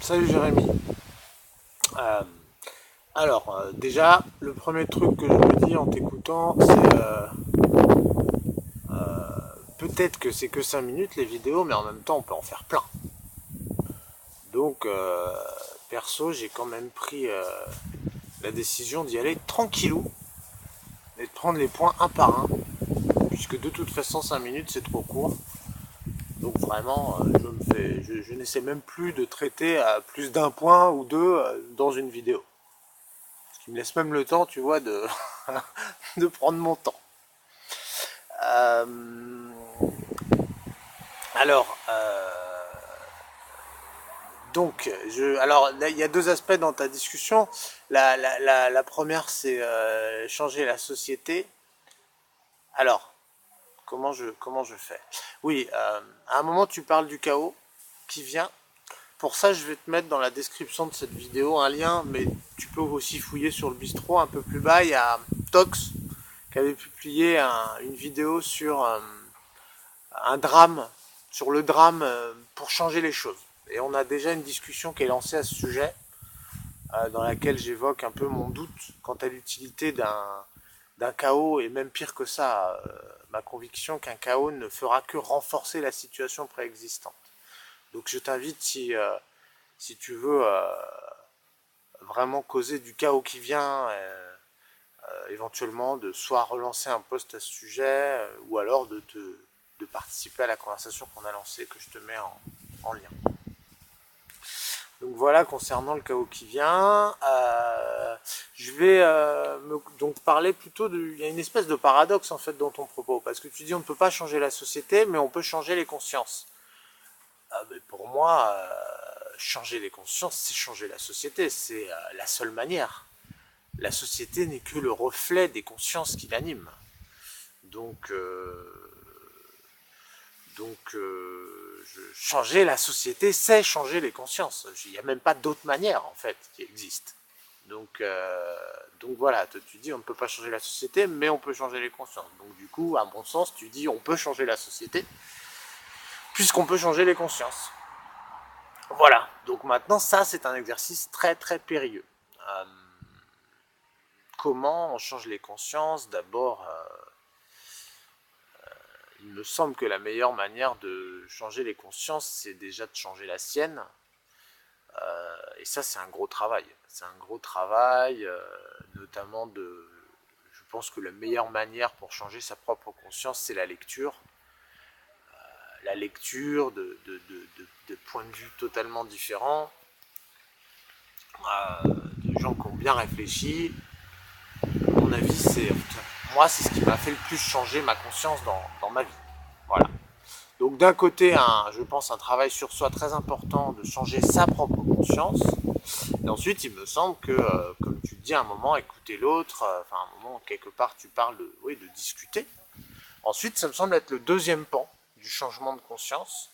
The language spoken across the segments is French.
Salut Jérémy. Euh, déjà, le premier truc que je me dis en t'écoutant, c'est peut-être que c'est que 5 minutes les vidéos, mais en même temps on peut en faire plein. Donc, perso, j'ai quand même pris la décision d'y aller tranquillou et de prendre les points un par un, puisque de toute façon 5 minutes c'est trop court. Donc vraiment, je n'essaie même plus de traiter à plus d'un point ou deux dans une vidéo. Ce qui me laisse même le temps, tu vois, de, de prendre mon temps. Euh, alors, alors, il y a deux aspects dans ta discussion. La première, c'est changer la société. Alors, comment je fais? Oui, à un moment, tu parles du chaos qui vient. Pour ça, je vais te mettre dans la description de cette vidéo un lien, mais tu peux aussi fouiller sur le bistrot un peu plus bas. Il y a Tox qui avait publié une vidéo sur un drame, sur le drame pour changer les choses. Et on a déjà une discussion qui est lancée à ce sujet, dans laquelle j'évoque un peu mon doute quant à l'utilité d'un chaos, et même pire que ça, ma conviction qu'un chaos ne fera que renforcer la situation préexistante. Donc je t'invite, si tu veux vraiment causer du chaos qui vient, éventuellement de soit relancer un post à ce sujet, ou alors de participer à la conversation qu'on a lancée, que je te mets en lien. Donc voilà, concernant le chaos qui vient, je vais donc parler plutôt de... Il y a une espèce de paradoxe en fait dans ton propos, parce que tu dis on ne peut pas changer la société, mais on peut changer les consciences. Mais pour moi, changer les consciences, c'est changer la société, c'est la seule manière. La société n'est que le reflet des consciences qui l'animent. Donc, changer la société, c'est changer les consciences. Il n'y a même pas d'autre manière, en fait, qui existe. Donc voilà, tu dis on ne peut pas changer la société, mais on peut changer les consciences. Donc du coup, à mon sens, tu dis on peut changer la société, puisqu'on peut changer les consciences. Voilà, donc maintenant, ça, c'est un exercice très très périlleux. Euh, Comment on change les consciences? D'abord, il me semble que la meilleure manière de changer les consciences, c'est déjà de changer la sienne. Et ça, c'est un gros travail. C'est un gros travail, notamment de... Je pense que la meilleure manière pour changer sa propre conscience, c'est la lecture. La lecture de points de vue totalement différents, de gens qui ont bien réfléchi. À mon avis, moi, c'est ce qui m'a fait le plus changer ma conscience dans ma vie. Voilà. Donc d'un côté, je pense un travail sur soi très important de changer sa propre conscience. Et ensuite, il me semble que, comme tu dis à un moment, écouter l'autre, enfin à un moment, quelque part, tu parles oui, de discuter. Ensuite, ça me semble être le deuxième pan du changement de conscience.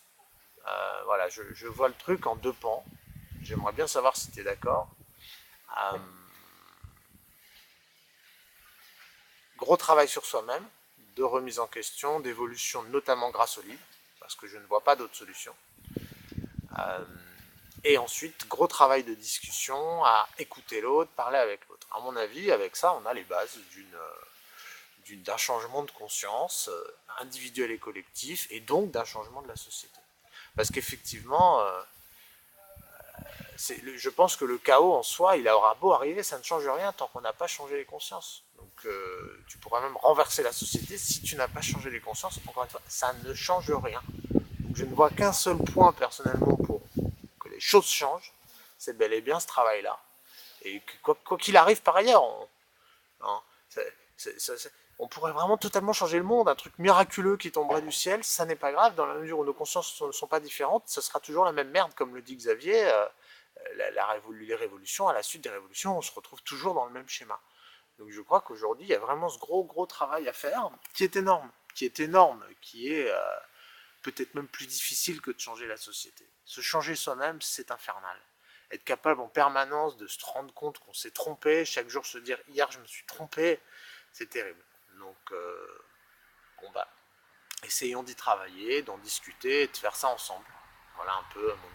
Voilà, je vois le truc en deux pans. J'aimerais bien savoir si tu es d'accord. Euh, Gros travail sur soi-même, de remise en question, d'évolution, notamment grâce au livre, parce que je ne vois pas d'autre solution. Euh, et ensuite, gros travail de discussion, à écouter l'autre, parler avec l'autre. À mon avis, avec ça, on a les bases d'un changement de conscience individuel et collectif, et donc d'un changement de la société. Parce qu'effectivement, je pense que le chaos en soi, il aura beau arriver, ça ne change rien tant qu'on n'a pas changé les consciences. Donc tu pourras même renverser la société si tu n'as pas changé les consciences. Encore une fois, ça ne change rien. Donc je ne vois qu'un seul point personnellement pour que les choses changent, c'est bel et bien ce travail-là. Et que, quoi qu'il arrive par ailleurs, hein, on pourrait vraiment totalement changer le monde, un truc miraculeux qui tomberait du ciel, ça n'est pas grave, dans la mesure où nos consciences ne sont pas différentes, ce sera toujours la même merde, comme le dit Xavier. Les révolutions, à la suite des révolutions, on se retrouve toujours dans le même schéma. Donc je crois qu'aujourd'hui, il y a vraiment ce gros travail à faire, qui est peut-être même plus difficile que de changer la société. Se changer soi-même, c'est infernal. Être capable en permanence de se rendre compte qu'on s'est trompé, chaque jour se dire hier je me suis trompé, c'est terrible. Donc bon bah, essayons d'y travailler, d'en discuter et de faire ça ensemble. Voilà un peu mon